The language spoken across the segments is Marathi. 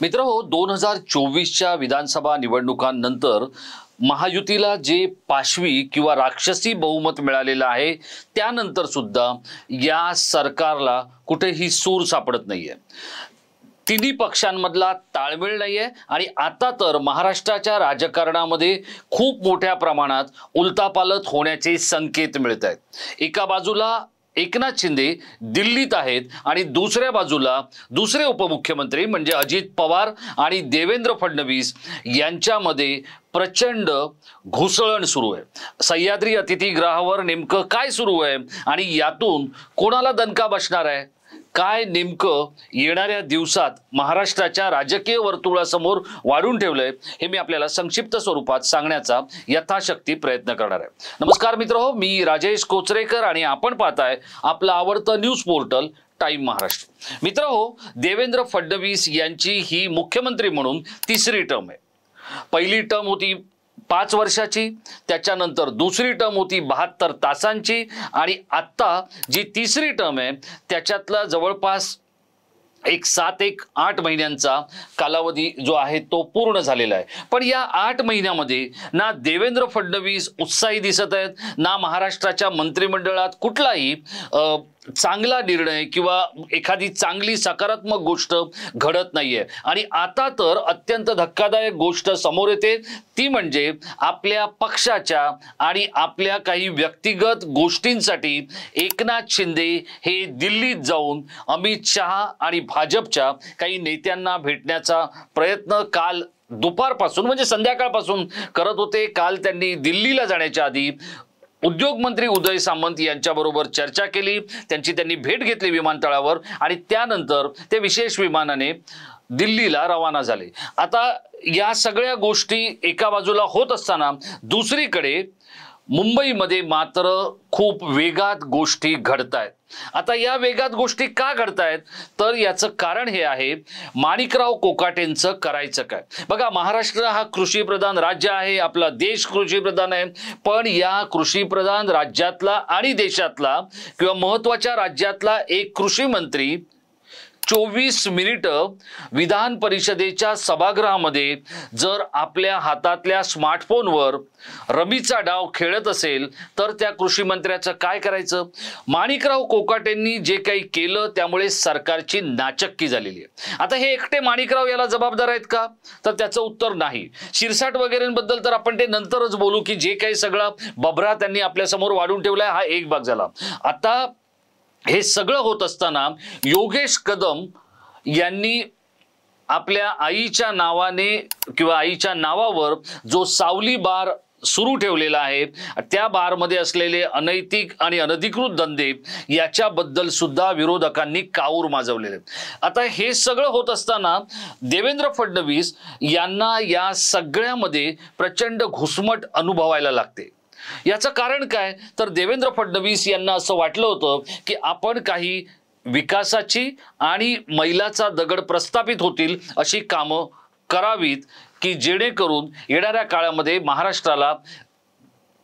मित्रहो, 2024च्या विधानसभा निवडणुकांनंतर महायुतीला जे पाशवी किंवा राक्षसी बहुमत मिळालेलं आहे, त्यानंतर सुद्धा या सरकारला कुठेही सूर सापडत नाहीये. तिन्ही पक्षांमधला ताळमेळ नाहीये आणि आता तर महाराष्ट्राच्या राजकारणामध्ये खूप मोठ्या प्रमाणात उलथापालथ होण्याचे संकेत मिळत आहेत. एका बाजूला एकनाथ शिंदे दिल्लीत आहेत आणि दुसऱ्या बाजूला दुसरे उपमुख्यमंत्री म्हणजे अजित पवार आणि देवेंद्र फडणवीस यांच्यामध्ये प्रचंड घुसळण सुरू आहे. सह्याद्री अतिथीगृहावर नेमकं काय सुरू आहे आणि यातून कोणाला दणका बसणार आहे, काय नेमकं येणाऱ्या दिवसात महाराष्ट्राच्या राजकीय वर्तुळासमोर वाढून ठेवलंय, हे मी आपल्याला संक्षिप्त स्वरूपात सांगण्याचा यथाशक्ती प्रयत्न करणार आहे. नमस्कार मित्रहो, मी राजेश कोचरेकर आणि आपण पाहताय आपलं आवडतं न्यूज पोर्टल टाइम महाराष्ट्र. मित्रहो, देवेंद्र फडणवीस यांची ही मुख्यमंत्री म्हणून तिसरी टर्म आहे. पहिली टर्म होती 5 वर्षाची, त्याच्यानंतर दुसरी टर्म होती 72 तासांची आणि आत्ता जी तिसरी टर्म आहे त्याच्यातला जवळपास 7-8 महिन्यांचा कालावधी जो आहे तो पूर्ण झालेला आहे. पण या 8 महिन्यामध्ये ना देवेंद्र फडणवीस उत्साही दिसत आहेत, ना महाराष्ट्राच्या मंत्रिमंडळात कुठलाही चांगला निर्णय किंवा एखादी चांगली सकारात्मक गोष्ट घडत नाहीये. आणि आता तर अत्यंत धक्कादायक गोष्ट समोर येते, ती म्हणजे आपल्या पक्षाच्या आणि आपल्या काही व्यक्तिगत गोष्टींसाठी एकनाथ शिंदे हे दिल्लीत जाऊन अमित शहा आणि भाजपच्या काही नेत्यांना भेटण्याचा प्रयत्न काल दुपारपासून म्हणजे संध्याकाळपासून करत होते. काल त्यांनी दिल्लीला जाण्याच्या आधी उद्योग मंत्री उदय सामंत यांच्याबरोबर चर्चा केली, त्यांनी भेट घेतली विमानतळावर आणि त्यानंतर ते विशेष विमानाने दिल्लीला रवाना झाले. आता या सगळ्या गोष्टी एका बाजूला होत असताना दुसरीकडे मुंबईमध्ये मात्र खूप वेगात गोष्टी घडतायत. आता या वेगात गोष्टी का घडतायत तर याचं कारण हे आहे, माणिकराव कोकाटेंचं करायचं काय. बघा, महाराष्ट्र हा कृषीप्रधान राज्य आहे, आपला देश कृषीप्रधान आहे. पण या कृषीप्रधान राज्यातला आणि देशातला किंवा महत्त्वाच्या राज्यातला एक कृषी मंत्री 24 मिनिटं विधान परिषदेच्या सभागृहामध्ये जर आपल्या हातातल्या स्मार्टफोनवर रमीचा डाव खेळत असेल तर त्या कृषी मंत्र्याचं काय करायचं. माणिकराव कोकाटेंनी जे काही केलं त्यामुळे सरकारची नाचक्की झालेली आहे. आता हे एकटे माणिकराव याला जबाबदार आहेत का, तर त्याचं उत्तर नाही. शिरसाट वगैरेंबद्दल तर आपण ते नंतरच बोलू की जे काही सगळा बभरा त्यांनी आपल्या समोर वाढून ठेवलाय हा एक भाग झाला. आता हे सगळं होत असताना योगेश कदम यांनी आपल्या आईच्या नावाने किंवा आईच्या नावावर जो सावली बार सुरू ठेवलेला आहे, त्या बारमध्ये असलेले अनैतिक आणि अनधिकृत धंदे याच्याबद्दल सुद्धा विरोधकांनी काऊर माजवलेले. आता हे सगळं होत असताना देवेंद्र फडणवीस यांना या सगळ्यामध्ये प्रचंड घुसमट अनुभवायला लागते. याचं कारण काय तर देवेंद्र फडणवीस यांना असं वाटलं होतं की आपण काही विकासाची आणि मैलाचा दगड प्रस्थापित होतील अशी कामं करावीत की जेणेकरून येणाऱ्या काळामध्ये महाराष्ट्राला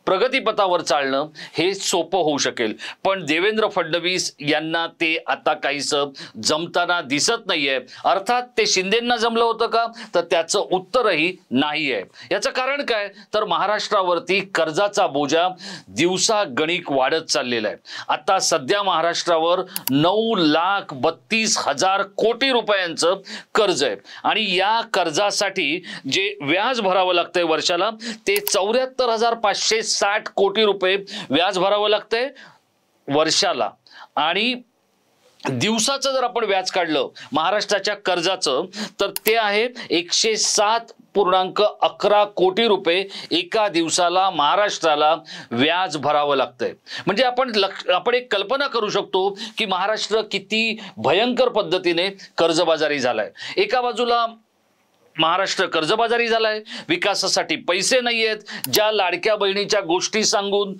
प्रगतीपथावर चालणं हे सोपं होऊ शकेल. पण देवेंद्र फडणवीस यांना ते आता काहीसं जमताना दिसत नाहीये. अर्थात ते शिंदेंना जमलं होतं का तर त्याचं उत्तरही नाही आहे. याचं कारण काय तर महाराष्ट्रावरती कर्जाचा बोजा दिवसागणिक वाढत चाललेला आहे. आता सध्या महाराष्ट्रावर 9,32,000 कोटी रुपयांचं कर्ज आहे आणि या कर्जासाठी जे व्याज भरावं लागतंय वर्षाला ते 74,560 कोटी रुपये व्याज भरावं लागतंय वर्षाला. आणि दिवसाचं जर आपण व्याज काढलं महाराष्ट्राच्या कर्जाचं तर ते आहे 107.11 कोटी रुपये एका दिवसाला महाराष्ट्राला व्याज भरावं लागतंय. म्हणजे आपण एक कल्पना करू शकतो की महाराष्ट्र किती भयंकर पद्धतीने कर्जबाजारी झालाय. एका बाजूला महाराष्ट्र कर्जबाजारी झालाय, विकासासाठी पैसे नाही आहेत. ज्या लाडक्या बहिणीच्या गोष्टी सांगून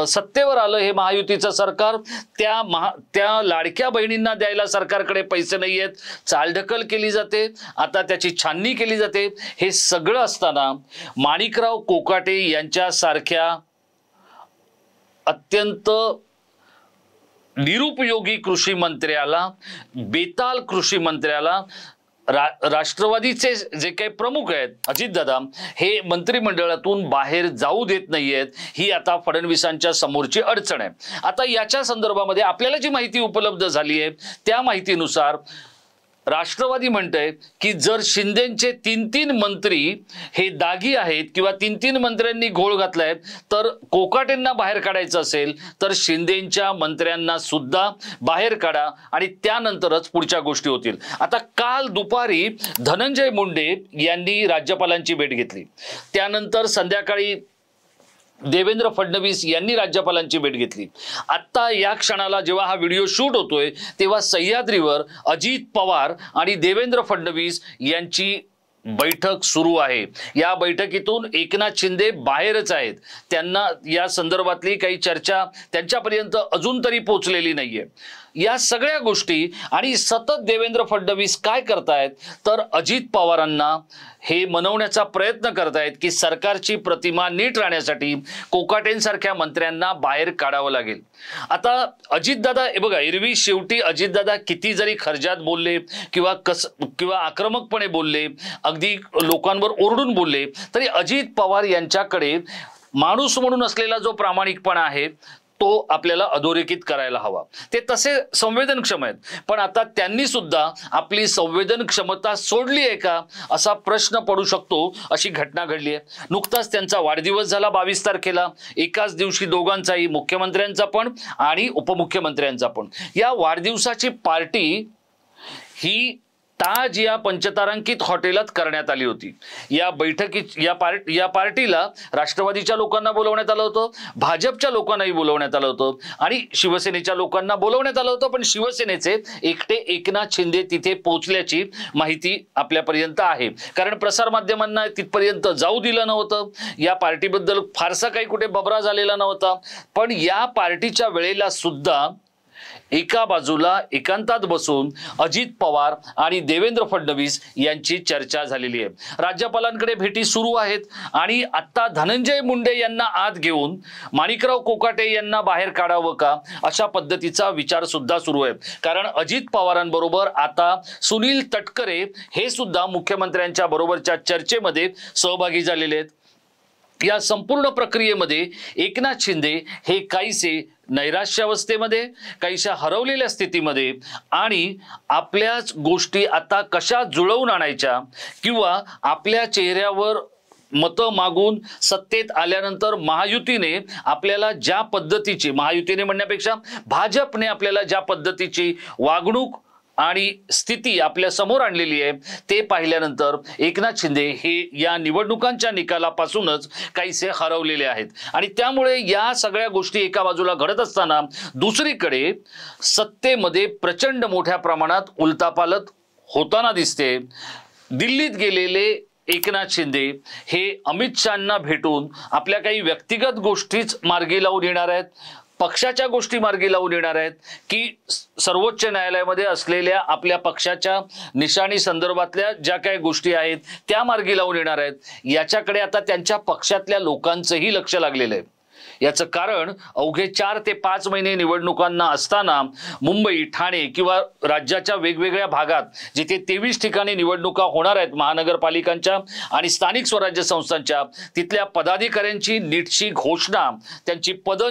सत्तेवर आलं हे महायुतीचं सरकार, त्या लाडक्या बहिणींना द्यायला सरकारकडे पैसे नाही आहेत. चालढकल केली जाते, आता त्याची छाननी केली जाते. हे सगळं असताना माणिकराव कोकाटे यांच्यासारख्या अत्यंत निरुपयोगी कृषी मंत्र्याला, बेताल कृषी मंत्र्याला राष्ट्रवादीचे जे काही प्रमुख आहेत अजितदादा हे मंत्रिमंडळातून बाहेर जाऊ देत नाहीयेत, ही आता फडणवीसांच्या समोरची अडचण आहे. आता याच्या संदर्भामध्ये आपल्याला जी माहिती उपलब्ध झाली आहे त्या माहितीनुसार राष्ट्रवादी म्हणतंय की जर शिंदेचे 3 मंत्री हे दागी आहेत किंवा 3 मंत्र्यांनी घोळ घातलाय, तर कोकाटेंना बाहेर काढायचं असेल तर शिंदेच्या मंत्र्यांना सुद्धा बाहेर काढा आणि त्यानंतरच पुढच्या गोष्टी होतील. आता काल दुपारी धनंजय मुंडे यांनी राज्यपालांची भेट घेतली, त्यानंतर संध्याकाळी देवेंद्र फडणवीस यांनी राज्यपालांची भेट घेतली. आता या क्षणाला जेव्हा हा व्हिडिओ शूट होतोय तेव्हा सह्याद्रीवर अजित पवार आणि देवेंद्र फडणवीस यांची बैठक सुरू आहे. या बैठकीतून एकनाथ शिंदे बाहेरच आहेत, त्यांना या संदर्भातली काही चर्चा त्यांच्यापर्यंत अजून तरी पोहोचलेली नाहीये. या सगळ्या गोष्टी आणि सतत देवेंद्र फडणवीस काय करतायत तर अजित पवारांना हे मनवण्याचा प्रयत्न करतायत की सरकारची प्रतिमा नीट राहण्यासाठी कोकाटेंसारख्या मंत्र्यांना बाहेर काढावं लागेल. आता अजितदादा हे बघा, एरवी शेवटी अजितदादा किती जरी खर्जात बोलले किंवा आक्रमकपणे बोलले, अगदी लोकांवर ओरडून बोलले, तरी अजित पवार यांच्याकडे माणूस म्हणून असलेला जो प्रामाणिकपणा आहे तो आपल्याला अधोरेखित करायला हवा. ते तसे संवेदनक्षम आहेत, पण आता त्यांनी सुद्धा आपली संवेदन क्षमता सोडली आहे का असा प्रश्न पडू शकतो. अशी घटना घडली आहे. नुकताच त्यांचा वाढदिवस झाला 22 तारखेला, एकाच दिवशी दोघांचाही, मुख्यमंत्र्यांचा पण आणि उपमुख्यमंत्र्यांचा पण. या वाढदिवसाची पार्टी ही ताज या पंचतारांकित हॉटेलात करण्यात आली होती. या बैठकीत या पार्टीला राष्ट्रवादीच्या लोकांना बोलवण्यात आलं होतं, भाजपच्या लोकांनाही बोलवण्यात आलं होतं आणि शिवसेनेच्या लोकांना बोलवण्यात आलं होतं, पण शिवसेनेचे एकटे एकनाथ शिंदे तिथे पोहोचल्याची माहिती आपल्यापर्यंत आहे. कारण प्रसारमाध्यमांना तिथपर्यंत जाऊ दिलं नव्हतं. या पार्टीबद्दल फारसा काही कुठे बबरा झालेला नव्हता. पण या पार्टीच्या वेळेला सुद्धा एका बाजूला एकांतात बसून अजित पवार आणि देवेंद्र फडणवीस यांची चर्चा झालेली आहे. राज्यपालांकडे भेटी सुरू आहेत आणि आता धनंजय मुंडे यांना आत घेऊन माणिकराव कोकाटे यांना बाहेर काढावं का अशा पद्धतीचा विचार सुद्धा सुरू आहे. कारण अजित पवारांबरोबर आता सुनील तटकरे हे सुद्धा मुख्यमंत्र्यांच्या बरोबरच्या चर्चेमध्ये सहभागी झालेले आहेत. या संपूर्ण प्रक्रियेमध्ये एकनाथ शिंदे हे काहीसे नैराश्यावस्थेमध्ये, काहीशा हरवलेल्या स्थितीमध्ये आणि आपल्याच गोष्टी आता कशा जुळवून आणायच्या किंवा आपल्या चेहऱ्यावर मतं मागून सत्तेत आल्यानंतर महायुतीने आपल्याला ज्या पद्धतीची, महायुतीने म्हणण्यापेक्षा भाजपने आपल्याला ज्या पद्धतीची वागणूक आणि स्थिती आपल्या समोर आणलेली आहे ते पाहिल्यानंतर एकनाथ शिंदे हे या निवडणुकांच्या निकालापासूनच काहीसे हरवलेले आहेत. आणि त्यामुळे या सगळ्या गोष्टी एका बाजूला घडत असताना दुसरीकडे सत्तेमध्ये प्रचंड मोठ्या प्रमाणात उलथापालथ होताना दिसते. दिल्लीत गेलेले एकनाथ शिंदे हे अमित शहांना भेटून आपल्या काही व्यक्तिगत गोष्टीच मार्गी लावून येणार आहेत, पक्षाच्या गोष्टी मार्गी लावून येणार आहेत की सर्वोच्च न्यायालयामध्ये असलेल्या आपल्या पक्षाच्या निशाणी संदर्भातल्या ज्या काही गोष्टी आहेत त्या मार्गी लावून येणार आहेत. याच्याकडे आता त्यांच्या पक्षातल्या लोकांचंही लक्ष लागलेलं आहे. याचं कारण अवघे 4 ते 5 महिने निवडणुकांना असताना मुंबई, ठाणे किंवा राज्याच्या वेगवेगळ्या भागात जिथे 23 ठिकाणी निवडणुका होणार आहेत महानगरपालिकांच्या आणि स्थानिक स्वराज्य संस्थांच्या, तिथल्या पदाधिकाऱ्यांची नीटची घोषणा, त्यांची पद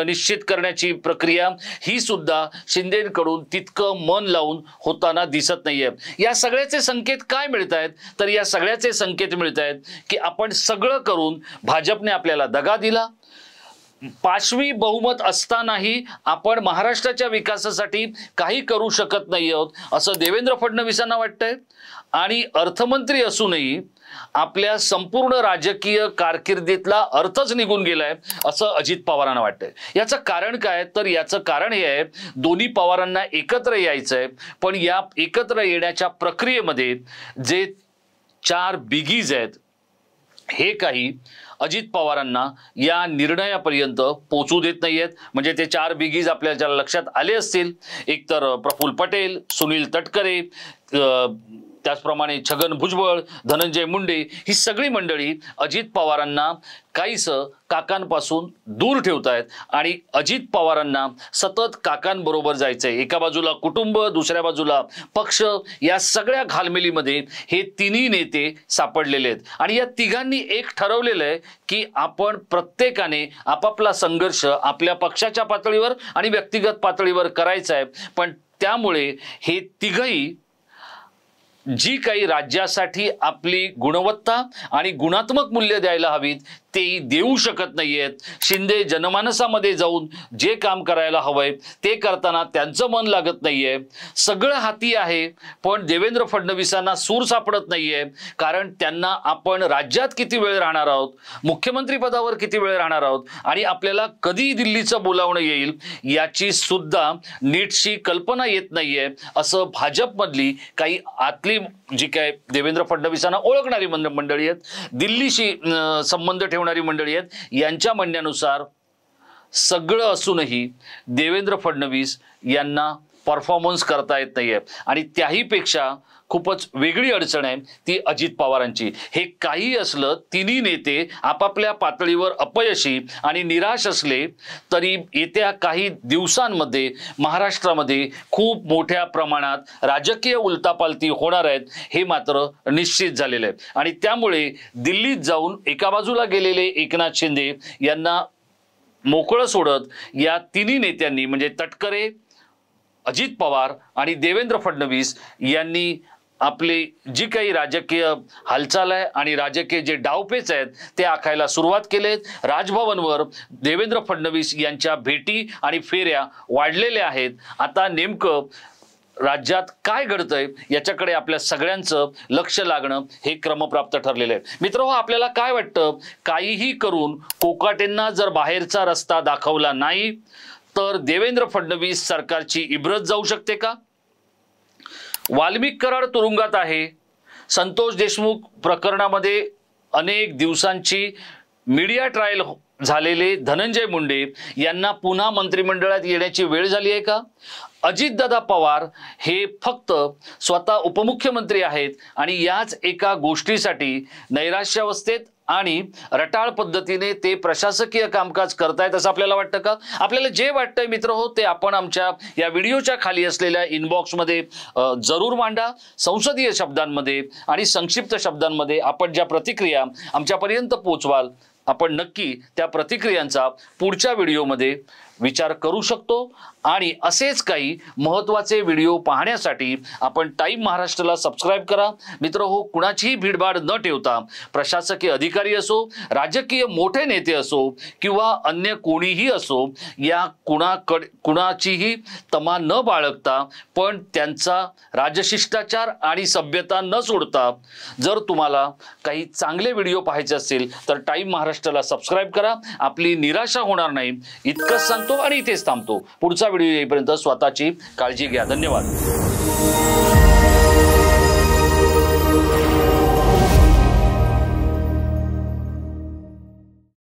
निश्चित करण्याची प्रक्रिया ही सुद्धा शिंदेकडून तितकं मन लावून होताना दिसत नाहीये. या सगळ्याचे संकेत काय मिळत आहेत तर या सगळ्याचे संकेत मिळत आहेत की आपण सगळं करून भाजपने आपल्याला दगा दिला, पाशवी बहुमत असतानाही आपण महाराष्ट्राच्या विकासासाठी काही करू शकत नाही आहोत असं देवेंद्र फडणवीसांना वाटतंय आणि अर्थमंत्री असूनही आपल्या संपूर्ण राजकीय कारकिर्दीतला अर्थच निघून गेलाय असं अजित पवारांना वाटतंय. याचं कारण काय तर याचं कारण हे आहे, दोन्ही पवारांना एकत्र यायचंय, पण या एकत्र येण्याच्या प्रक्रियेमध्ये जे 4 बिगीज आहेत हे काही अजित पवारांना या निर्णयापर्यंत पोहोचू देत नाहीयेत. म्हणजे ते 4 बिगीज आपल्याला लक्षात आले असतील. एक तर प्रफुल्ल पटेल, सुनील तटकरे, त्याचप्रमाणे छगन भुजबळ, धनंजय मुंडे ही सगळी मंडळी अजित पवारांना काहीसं काकांपासून दूर ठेवतायत आणि अजित पवारांना सतत काकांबरोबर जायचंय। एका बाजूला कुटुंब, दुसऱ्या बाजूला पक्ष, या सगळ्या घालमेलीमध्ये हे तिन्ही नेते सापडलेले आहेत आणि या तिघांनी एक ठरवलेलं आहे की आपण प्रत्येकाने आपापला संघर्ष आपल्या पक्षाच्या पातळीवर आणि व्यक्तिगत पातळीवर करायचा आहे। पण त्यामुळे हे तिघही जी काही राज्यासाठी आपली गुणवत्ता आणि गुणात्मक मूल्य द्यायला हवीत ते देऊ शकत नाहीयेत। शिंदे जनमानसामध्ये जाऊन जे काम करायला हवंय ते करताना त्यांचं मन लागत नाहीये। सगळं हाती आहे पण देवेंद्र फडणवीसांना सूर सापडत नाहीये, कारण त्यांना आपण राज्यात किती वेळ राहणार आहोत, मुख्यमंत्री पदावर किती वेळ राहणार आहोत आणि आपल्याला कधी दिल्लीचं बोलावणं येईल याची सुद्धा नीटशी कल्पना येत नाहीये, असं भाजपमधली काही आतली जी काय देवेंद्र फडणवीसांना ओळखणारी मंडळी आहेत, दिल्लीशी संबंध ठेवणारी मंडळी आहेत, यांच्या म्हणण्यानुसार सगळं असूनही देवेंद्र फडणवीस यांना परफॉर्मन्स करता येत नाहीये आणि त्याहीपेक्षा खूपच वेगळी अडचण आहे ती अजित पवारांची। हे काही असलं तिन्ही नेते आपापल्या पातळीवर अपयशी आणि निराश असले तरी येत्या काही दिवसांमध्ये महाराष्ट्रामध्ये खूप मोठ्या प्रमाणात राजकीय उलटापालटी होणार आहेत हे मात्र निश्चित झालेलं आहे आणि त्यामुळे दिल्लीत जाऊन एका बाजूला गेलेले एकनाथ शिंदे यांना मोकळं सोडत या तिन्ही नेत्यांनी म्हणजे तटकरे, अजित पवार आणि देवेंद्र फडणवीस यांनी आपली जी काही राजकीय हालचाल आहे आणि राजकीय जे डावपेच आहेत ते आखायला सुरुवात केलेत। राजभवनवर देवेंद्र फडणवीस यांच्या भेटी आणि फेऱ्या वाढलेल्या आहेत। आता नेमकं राज्यात काय घडतंय याच्याकडे आपल्या सगळ्यांचं लक्ष लागणं हे क्रमप्राप्त ठरलेलं आहे। मित्रहो, आपल्याला काय वाटतं, काहीही करून कोकाटेंना जर बाहेरचा रस्ता दाखवला नाही तर देवेंद्र फडणवीस सरकारची इब्रत जाऊ शकते का? वाल्मिक कराड तुरुंगात आहे। संतोष देशमुख प्रकरणामध्ये अनेक दिवसांची मीडिया ट्रायल झालेले धनंजय मुंडे यांना पुन्हा मंत्रिमंडळात येण्याची वेळ झाली आहे का? अजितदादा पवार हे फक्त स्वतः उपमुख्यमंत्री आहेत आणि याच एका गोष्टीसाठी नैराश्यावस्थेत आणि रटाळ पद्धतीने ते प्रशासकीय कामकाज करतायत असं आपल्याला वाटतं का? आपल्याला जे वाटतंय मित्रहो ते आपण आमच्या या व्हिडिओच्या खाली असलेल्या इनबॉक्समध्ये जरूर मांडा। संसदीय शब्दांमध्ये आणि संक्षिप्त शब्दांमध्ये आपण ज्या प्रतिक्रिया आमच्यापर्यंत पोहोचवाल आपण नक्की त्या प्रतिक्रियांचा पुढच्या व्हिडिओमध्ये विचार करू शकतो आणि असेच काही महत्त्वाचे व्हिडिओ पाहण्यासाठी आपण टाइम महाराष्ट्राला सबस्क्राइब करा। मित्रहो, कुणाचीही भीडभाड न ठेवता प्रशासकीय अधिकारी असो, राजकीय मोठे नेते असो किंवा अन्य कोणीही असो, या कुणाचीही तमा न बाळगता पण त्यांचा राजशिष्टाचार आणि सभ्यता न सोडता जर तुम्हाला काही चांगले व्हिडिओ पाहायचे असतील तर टाइम महाराष्ट्राला सबस्क्राइब करा। आपली निराशा होणार नाही इतकंच सांगतो आणि इथेच थांबतो। पुढचा व्हिडिओ येईपर्यंत स्वतःची काळजी घ्या। धन्यवाद।